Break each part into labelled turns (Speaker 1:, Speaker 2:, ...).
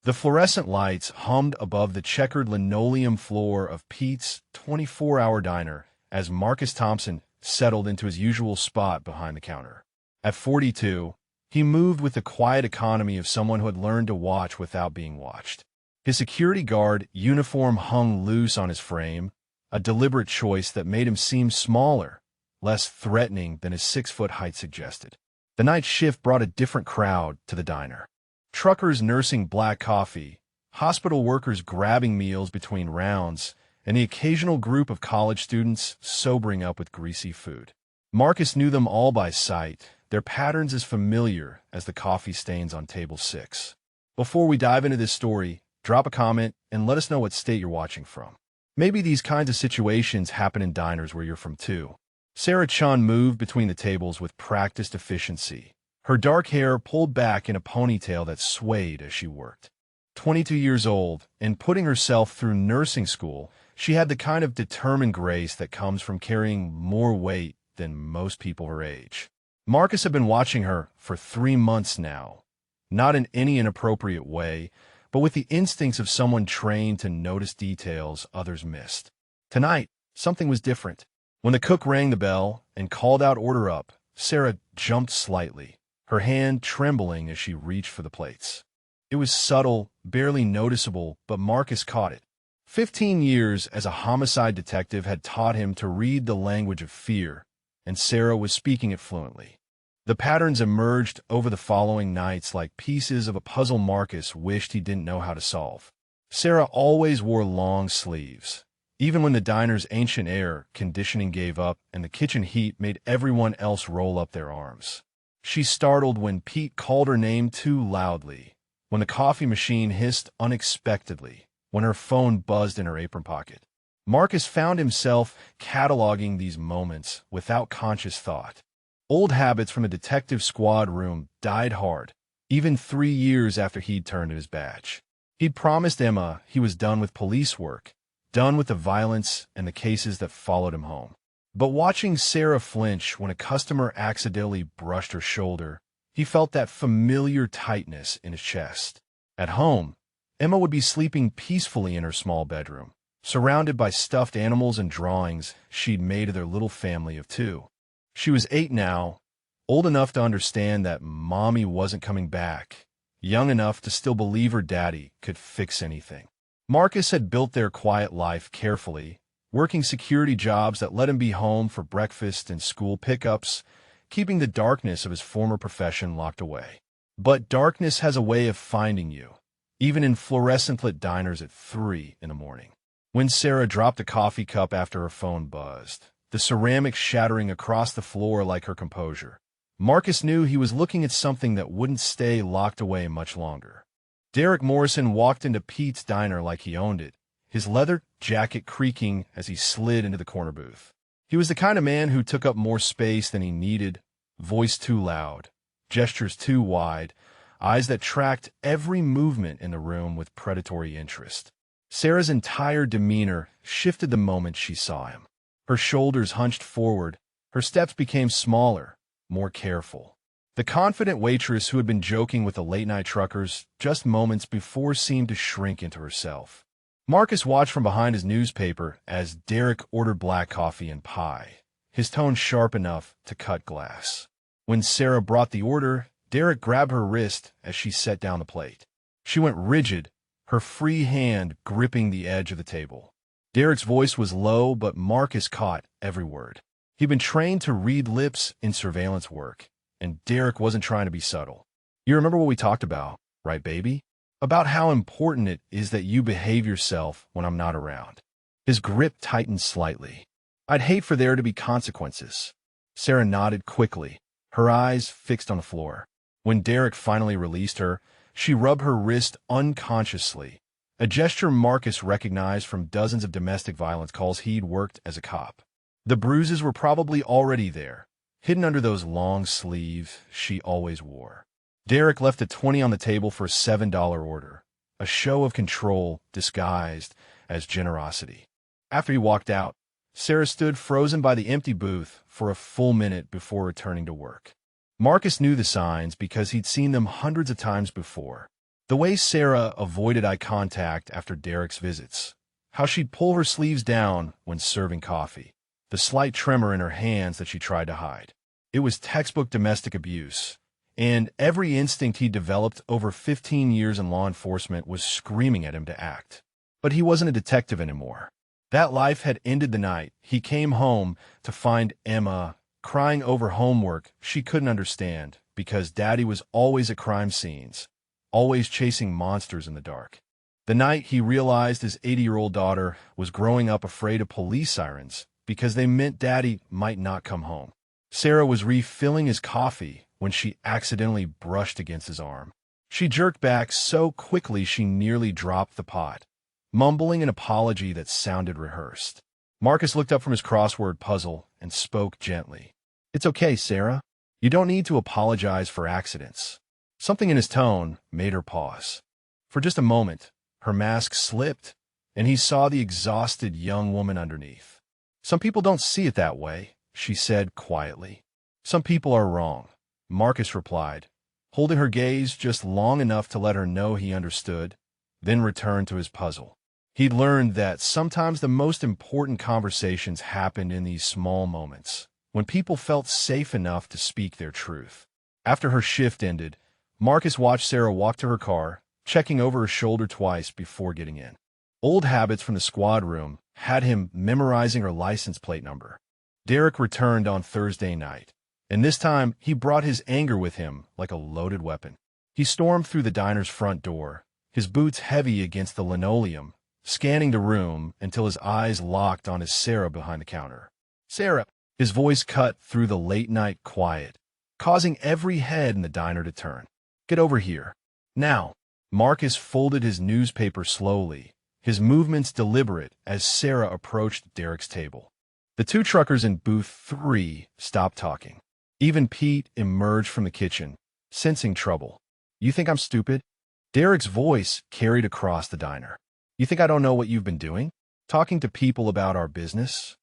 Speaker 1: The fluorescent lights hummed above the checkered linoleum floor of Pete's 24-hour diner as Marcus Thompson settled into his usual spot behind the counter. At 42, he moved with the quiet economy of someone who had learned to watch without being watched. His security guard uniform hung loose on his frame, a deliberate choice that made him seem smaller, less threatening than his 6-foot height suggested. The night shift brought a different crowd to the diner. Truckers nursing black coffee, hospital workers grabbing meals between rounds, and the occasional group of college students sobering up with greasy food. Marcus knew them all by sight, their patterns as familiar as the coffee stains on table 6. Before we dive into this story, drop a comment and let us know what state you're watching from. Maybe these kinds of situations happen in diners where you're from too. Sarah Chun moved between the tables with practiced efficiency, her dark hair pulled back in a ponytail that swayed as she worked. 22 years old, and putting herself through nursing school, she had the kind of determined grace that comes from carrying more weight than most people her age. Marcus had been watching her for 3 months now, not in any inappropriate way, but with the instincts of someone trained to notice details others missed. Tonight, something was different. When the cook rang the bell and called out order up, Sarah jumped slightly, her hand trembling as she reached for the plates. It was subtle, barely noticeable, but Marcus caught it. 15 years as a homicide detective had taught him to read the language of fear, and Sarah was speaking it fluently. The patterns emerged over the following nights like pieces of a puzzle Marcus wished he didn't know how to solve. Sarah always wore long sleeves, even when the diner's ancient air conditioning gave up and the kitchen heat made everyone else roll up their arms. She startled when Pete called her name too loudly, when the coffee machine hissed unexpectedly, when her phone buzzed in her apron pocket. Marcus found himself cataloging these moments without conscious thought. Old habits from a detective squad room died hard, even 3 years after he'd turned in his badge. He'd promised Emma he was done with police work, done with the violence and the cases that followed him home. But watching Sarah flinch when a customer accidentally brushed her shoulder, he felt that familiar tightness in his chest. At home, Emma would be sleeping peacefully in her small bedroom, surrounded by stuffed animals and drawings she'd made of their little family of 2. She was 8 now, old enough to understand that mommy wasn't coming back, young enough to still believe her daddy could fix anything. Marcus had built their quiet life carefully, working security jobs that let him be home for breakfast and school pickups, keeping the darkness of his former profession locked away. But darkness has a way of finding you, even in fluorescent-lit diners at 3 in the morning. When Sarah dropped a coffee cup after her phone buzzed, the ceramics shattering across the floor like her composure, Marcus knew he was looking at something that wouldn't stay locked away much longer. Derek Morrison walked into Pete's diner like he owned it, his leather jacket creaking as he slid into the corner booth. He was the kind of man who took up more space than he needed, voice too loud, gestures too wide, eyes that tracked every movement in the room with predatory interest. Sarah's entire demeanor shifted the moment she saw him. Her shoulders hunched forward, her steps became smaller, more careful. The confident waitress who had been joking with the late-night truckers just moments before seemed to shrink into herself. Marcus watched from behind his newspaper as Derek ordered black coffee and pie, his tone sharp enough to cut glass. When Sarah brought the order, Derek grabbed her wrist as she set down the plate. She went rigid, her free hand gripping the edge of the table. Derek's voice was low, but Marcus caught every word. He'd been trained to read lips in surveillance work, and Derek wasn't trying to be subtle. You remember what we talked about, right, baby? About how important it is that you behave yourself when I'm not around. His grip tightened slightly. I'd hate for there to be consequences. Sarah nodded quickly, her eyes fixed on the floor. When Derek finally released her, she rubbed her wrist unconsciously, a gesture Marcus recognized from dozens of domestic violence calls he'd worked as a cop. The bruises were probably already there, hidden under those long sleeves she always wore. Derek left a 20 on the table for a $7 order, a show of control disguised as generosity. After he walked out, Sarah stood frozen by the empty booth for a full minute before returning to work. Marcus knew the signs because he'd seen them hundreds of times before. The way Sarah avoided eye contact after Derek's visits. How she'd pull her sleeves down when serving coffee. The slight tremor in her hands that she tried to hide. It was textbook domestic abuse. And every instinct he developed over 15 years in law enforcement was screaming at him to act. But he wasn't a detective anymore. That life had ended the night he came home to find Emma crying over homework she couldn't understand because Daddy was always at crime scenes, always chasing monsters in the dark. The night he realized his 80-year-old daughter was growing up afraid of police sirens because they meant Daddy might not come home. Sarah was refilling his coffee when she accidentally brushed against his arm. She jerked back so quickly she nearly dropped the pot, mumbling an apology that sounded rehearsed. Marcus looked up from his crossword puzzle and spoke gently. "It's okay, Sarah. You don't need to apologize for accidents." Something in his tone made her pause. For just a moment, her mask slipped, and he saw the exhausted young woman underneath. "Some people don't see it that way," she said quietly. "Some people are wrong," Marcus replied, holding her gaze just long enough to let her know he understood, then returned to his puzzle. He'd learned that sometimes the most important conversations happened in these small moments, when people felt safe enough to speak their truth. After her shift ended, Marcus watched Sarah walk to her car, checking over her shoulder twice before getting in. Old habits from the squad room had him memorizing her license plate number. Derek returned on Thursday night, and this time he brought his anger with him like a loaded weapon. He stormed through the diner's front door, his boots heavy against the linoleum, scanning the room until his eyes locked on his Sarah behind the counter. "Sarah!" His voice cut through the late-night quiet, causing every head in the diner to turn. "Get over here. Now." Marcus folded his newspaper slowly, his movements deliberate as Sarah approached Derek's table. The two truckers in booth 3 stopped talking. Even Pete emerged from the kitchen, sensing trouble. "You think I'm stupid?" Derek's voice carried across the diner. "You think I don't know what you've been doing? Talking to people about our business?"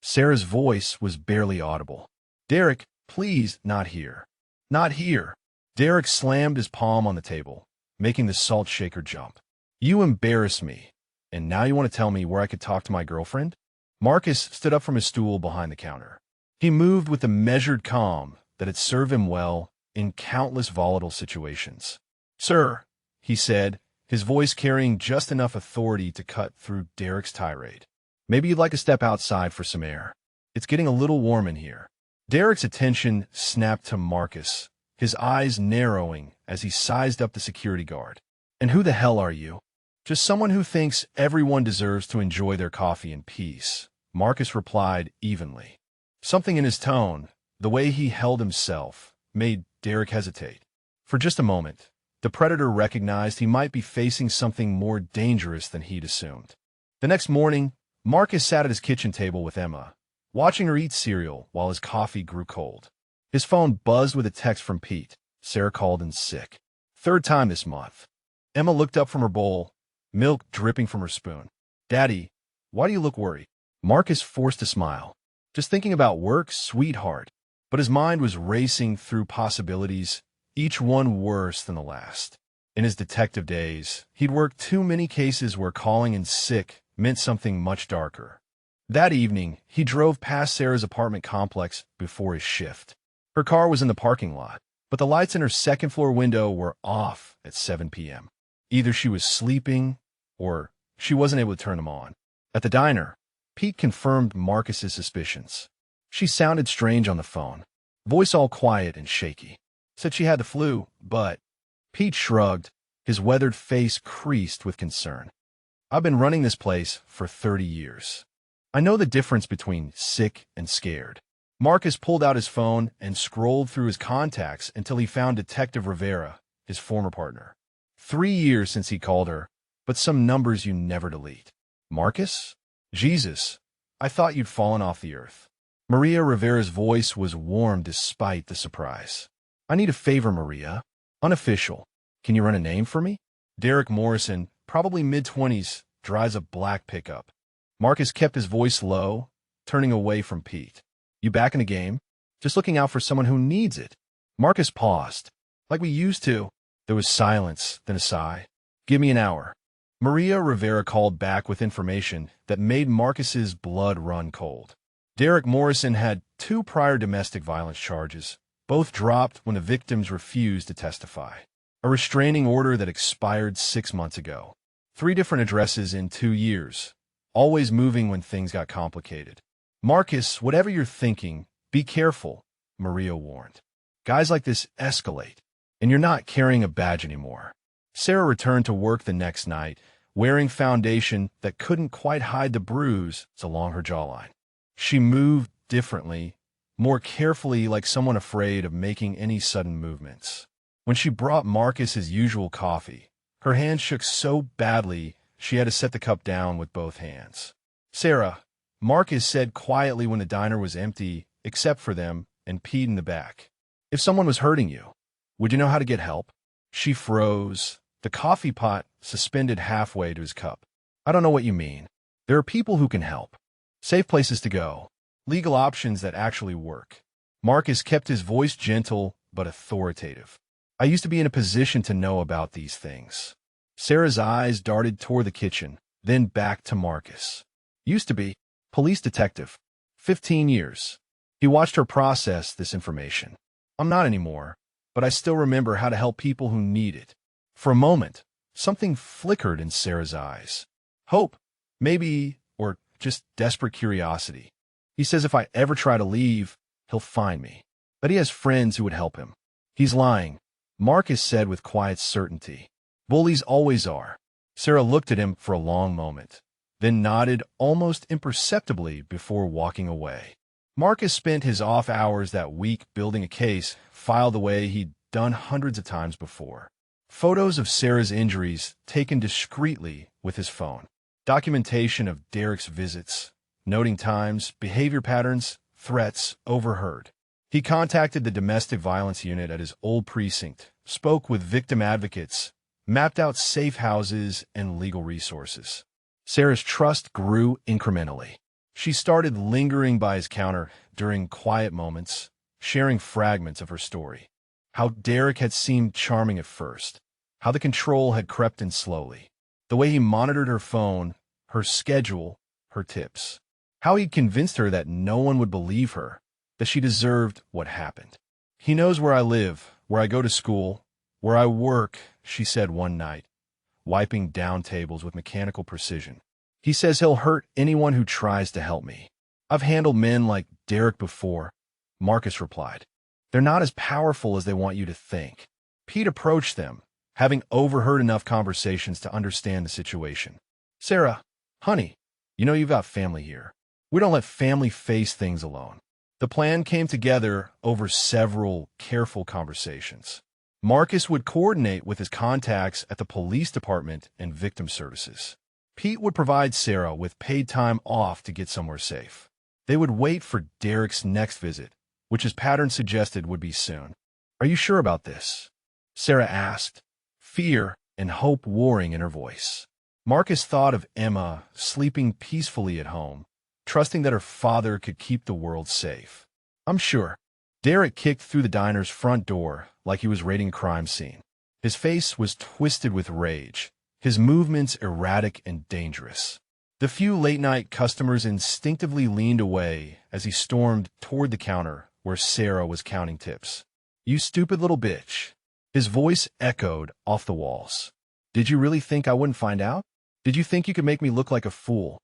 Speaker 1: Sarah's voice was barely audible. "Derek, please, not here. Not here." Derek slammed his palm on the table, making the salt shaker jump. "You embarrass me, and now you want to tell me where I could talk to my girlfriend?" Marcus stood up from his stool behind the counter. He moved with the measured calm that had served him well in countless volatile situations. "Sir," he said, his voice carrying just enough authority to cut through Derek's tirade. "Maybe you'd like to step outside for some air. It's getting a little warm in here." Derek's attention snapped to Marcus, his eyes narrowing as he sized up the security guard. "And who the hell are you?" "Just someone who thinks everyone deserves to enjoy their coffee in peace," Marcus replied evenly. Something in his tone, the way he held himself, made Derek hesitate. For just a moment, the predator recognized he might be facing something more dangerous than he'd assumed. The next morning, Marcus sat at his kitchen table with Emma, watching her eat cereal while his coffee grew cold. His phone buzzed with a text from Pete. Sarah called in sick. 3rd time this month. Emma looked up from her bowl, milk dripping from her spoon. "Daddy, why do you look worried?" Marcus forced a smile. "Just thinking about work, sweetheart." But his mind was racing through possibilities, each one worse than the last. In his detective days, he'd worked too many cases where calling in sick meant something much darker. That evening, he drove past Sarah's apartment complex before his shift. Her car was in the parking lot, but the lights in her second-floor window were off at 7 p.m. Either she was sleeping, or she wasn't able to turn them on. At the diner, Pete confirmed Marcus's suspicions. She sounded strange on the phone, voice all quiet and shaky. Said she had the flu, but... Pete shrugged, his weathered face creased with concern. "I've been running this place for 30 years. I know the difference between sick and scared." Marcus pulled out his phone and scrolled through his contacts until he found Detective Rivera, his former partner. 3 years since he called her, but some numbers you never delete. "Marcus? Jesus, I thought you'd fallen off the earth." Maria Rivera's voice was warm despite the surprise. "I need a favor, Maria. Unofficial. Can you run a name for me?" Derek Morrison, probably mid-20s, drives a black pickup. Marcus kept his voice low, turning away from Pete. "You back in the game? Just looking out for someone who needs it." Marcus paused. "Like we used to." There was silence, then a sigh. "Give me an hour." Maria Rivera called back with information that made Marcus's blood run cold. Derek Morrison had 2 prior domestic violence charges, both dropped when the victims refused to testify. A restraining order that expired 6 months ago. 3 different addresses in 2 years. Always moving when things got complicated. "Marcus, whatever you're thinking, be careful," Maria warned. "Guys like this escalate, and you're not carrying a badge anymore." Sarah returned to work the next night, wearing foundation that couldn't quite hide the bruise along her jawline. She moved differently, more carefully, like someone afraid of making any sudden movements. When she brought Marcus his usual coffee, her hand shook so badly she had to set the cup down with both hands. "Sarah," Marcus said quietly when the diner was empty, except for them, and peed in the back. "If someone was hurting you, would you know how to get help?" She froze, the coffee pot suspended halfway to his cup. "I don't know what you mean. There are people who can help. Safe places to go. Legal options that actually work." Marcus kept his voice gentle but authoritative. "I used to be in a position to know about these things." Sarah's eyes darted toward the kitchen, then back to Marcus. "Used to be. Police detective. 15 years. He watched her process this information. I'm not anymore, but I still remember how to help people who need it." For a moment, something flickered in Sarah's eyes. Hope, maybe, or just desperate curiosity. "He says if I ever try to leave, he'll find me. That he has friends who would help him." "He's lying," Marcus said with quiet certainty. "Bullies always are." Sarah looked at him for a long moment, then nodded almost imperceptibly before walking away. Marcus spent his off hours that week building a case, filed the way he'd done hundreds of times before. Photos of Sarah's injuries taken discreetly with his phone. Documentation of Derek's visits, noting times, behavior patterns, threats overheard. He contacted the domestic violence unit at his old precinct, spoke with victim advocates, mapped out safe houses and legal resources. Sarah's trust grew incrementally. She started lingering by his counter during quiet moments, sharing fragments of her story. How Derek had seemed charming at first, how the control had crept in slowly, the way he monitored her phone, her schedule, her tips, how he'd convinced her that no one would believe her, that she deserved what happened. "He knows where I live, where I go to school, where I work," she said one night, wiping down tables with mechanical precision. "He says he'll hurt anyone who tries to help me. I've handled men like Derek before," Marcus replied. "They're not as powerful as they want you to think." Pete approached them, having overheard enough conversations to understand the situation. "Sarah, honey, you know you've got family here. We don't let family face things alone." The plan came together over several careful conversations. Marcus would coordinate with his contacts at the police department and victim services. Pete would provide Sarah with paid time off to get somewhere safe. They would wait for Derek's next visit, which his pattern suggested would be soon. "Are you sure about this?" Sarah asked, fear and hope warring in her voice. Marcus thought of Emma sleeping peacefully at home, trusting that her father could keep the world safe. "I'm sure." Derek kicked through the diner's front door like he was raiding a crime scene. His face was twisted with rage, his movements erratic and dangerous. The few late-night customers instinctively leaned away as he stormed toward the counter where Sarah was counting tips. "You stupid little bitch." His voice echoed off the walls. "Did you really think I wouldn't find out? Did you think you could make me look like a fool?"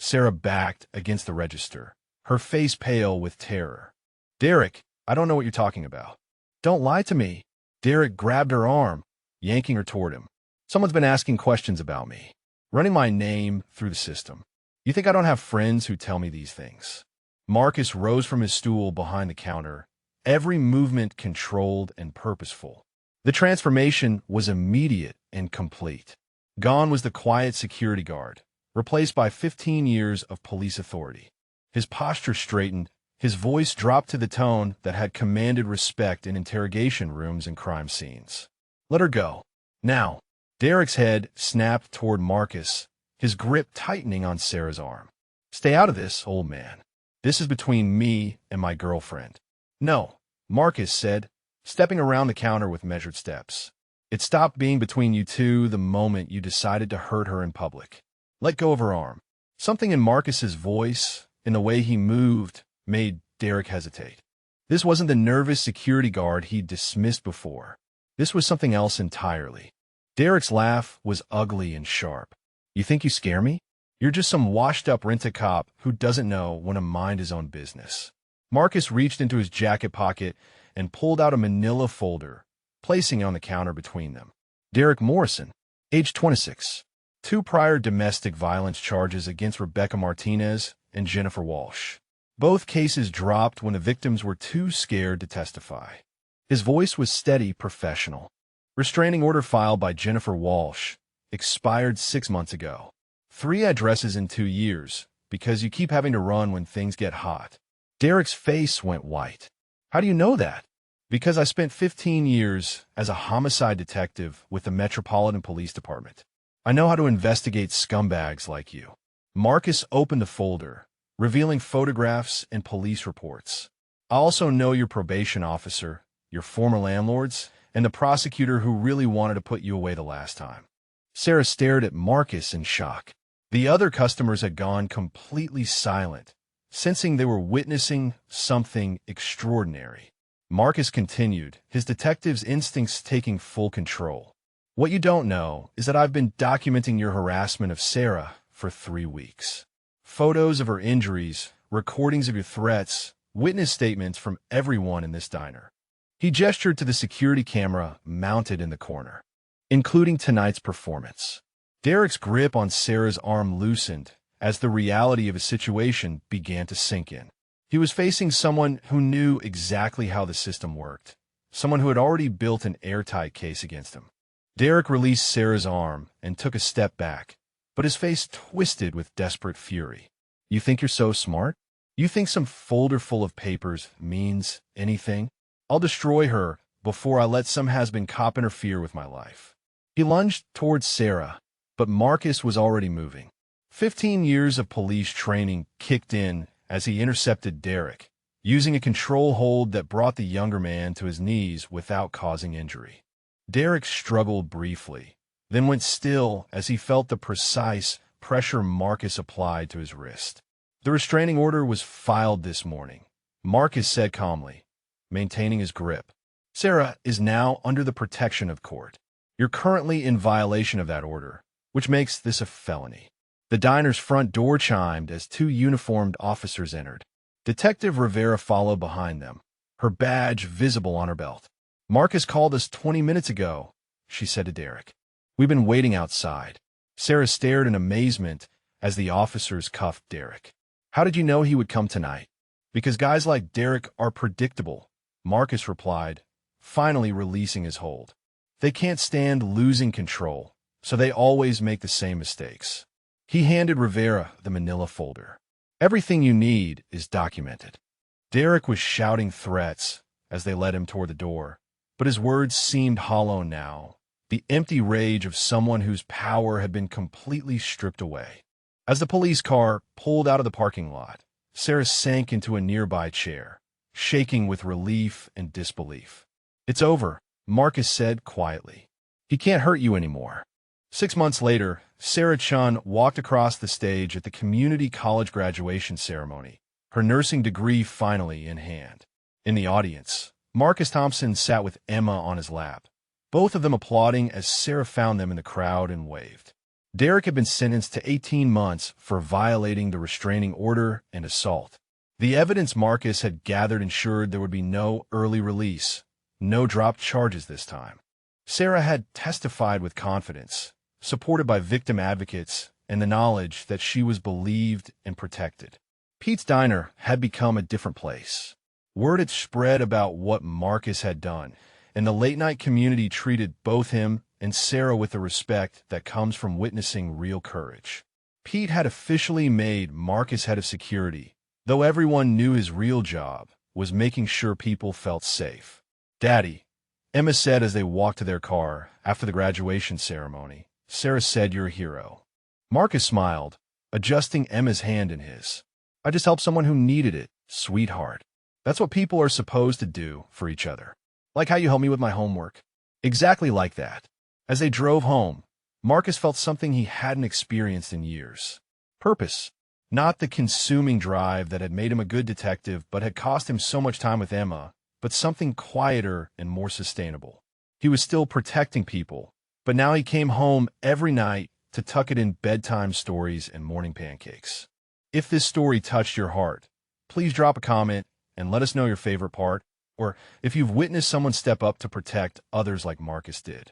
Speaker 1: Sarah backed against the register, her face pale with terror. "Derek, I don't know what you're talking about." "Don't lie to me." Derek grabbed her arm, yanking her toward him. "Someone's been asking questions about me, running my name through the system. You think I don't have friends who tell me these things?" Marcus rose from his stool behind the counter, every movement controlled and purposeful. The transformation was immediate and complete. Gone was the quiet security guard, replaced by 15 years of police authority. His posture straightened, his voice dropped to the tone that had commanded respect in interrogation rooms and crime scenes. "Let her go. Now." Derek's head snapped toward Marcus, his grip tightening on Sarah's arm. "Stay out of this, old man. This is between me and my girlfriend." "No," Marcus said, stepping around the counter with measured steps. It stopped being between you two the moment you decided to hurt her in public. Let go of her arm. Something in Marcus's voice, in the way he moved, made Derek hesitate. This wasn't the nervous security guard he'd dismissed before. This was something else entirely. Derek's laugh was ugly and sharp. You think you scare me? You're just some washed-up rent-a-cop who doesn't know when to mind his own business. Marcus reached into his jacket pocket and pulled out a manila folder, placing it on the counter between them. Derek Morrison, age 26. 2 prior domestic violence charges against Rebecca Martinez and Jennifer Walsh. Both cases dropped when the victims were too scared to testify. His voice was steady, professional. Restraining order filed by Jennifer Walsh. Expired 6 months ago. 3 addresses in 2 years, because you keep having to run when things get hot. Derek's face went white. How do you know that? Because I spent 15 years as a homicide detective with the Metropolitan Police Department. I know how to investigate scumbags like you. Marcus opened the folder, revealing photographs and police reports. I also know your probation officer, your former landlords, and the prosecutor who really wanted to put you away the last time. Sarah stared at Marcus in shock. The other customers had gone completely silent, sensing they were witnessing something extraordinary. Marcus continued, his detective's instincts taking full control. What you don't know is that I've been documenting your harassment of Sarah for 3 weeks. Photos of her injuries, recordings of your threats, witness statements from everyone in this diner. He gestured to the security camera mounted in the corner, including tonight's performance. Derek's grip on Sarah's arm loosened as the reality of his situation began to sink in. He was facing someone who knew exactly how the system worked, someone who had already built an airtight case against him. Derek released Sarah's arm and took a step back, but his face twisted with desperate fury. You think you're so smart? You think some folder full of papers means anything? I'll destroy her before I let some has-been cop interfere with my life. He lunged towards Sarah, but Marcus was already moving. 15 years of police training kicked in as he intercepted Derek, using a control hold that brought the younger man to his knees without causing injury. Derek struggled briefly, then went still as he felt the precise pressure Marcus applied to his wrist. The restraining order was filed this morning, Marcus said calmly, maintaining his grip. Sarah is now under the protection of court. You're currently in violation of that order, which makes this a felony. The diner's front door chimed as 2 uniformed officers entered. Detective Rivera followed behind them, her badge visible on her belt. Marcus called us 20 minutes ago, she said to Derek. We've been waiting outside. Sarah stared in amazement as the officers cuffed Derek. How did you know he would come tonight? Because guys like Derek are predictable, Marcus replied, finally releasing his hold. They can't stand losing control, so they always make the same mistakes. He handed Rivera the manila folder. Everything you need is documented. Derek was shouting threats as they led him toward the door, but his words seemed hollow now, the empty rage of someone whose power had been completely stripped away. As the police car pulled out of the parking lot, Sarah sank into a nearby chair, shaking with relief and disbelief. It's over, Marcus said quietly. He can't hurt you anymore. 6 months later, Sarah Chun walked across the stage at the community college graduation ceremony, her nursing degree finally in hand. In the audience, Marcus Thompson sat with Emma on his lap, both of them applauding as Sarah found them in the crowd and waved. Derek had been sentenced to 18 months for violating the restraining order and assault. The evidence Marcus had gathered ensured there would be no early release, no dropped charges this time. Sarah had testified with confidence, supported by victim advocates and the knowledge that she was believed and protected. Pete's Diner had become a different place. Word had spread about what Marcus had done, and the late-night community treated both him and Sarah with the respect that comes from witnessing real courage. Pete had officially made Marcus head of security, though everyone knew his real job was making sure people felt safe. Daddy, Emma said as they walked to their car after the graduation ceremony. Sarah said, you're a hero. Marcus smiled, adjusting Emma's hand in his. I just helped someone who needed it, sweetheart. That's what people are supposed to do for each other. Like how you helped me with my homework. Exactly like that. As they drove home, Marcus felt something he hadn't experienced in years. Purpose. Not the consuming drive that had made him a good detective but had cost him so much time with Emma, but something quieter and more sustainable. He was still protecting people, but now he came home every night to tuck it in bedtime stories and morning pancakes. If this story touched your heart, please drop a comment and let us know your favorite part, or if you've witnessed someone step up to protect others like Marcus did.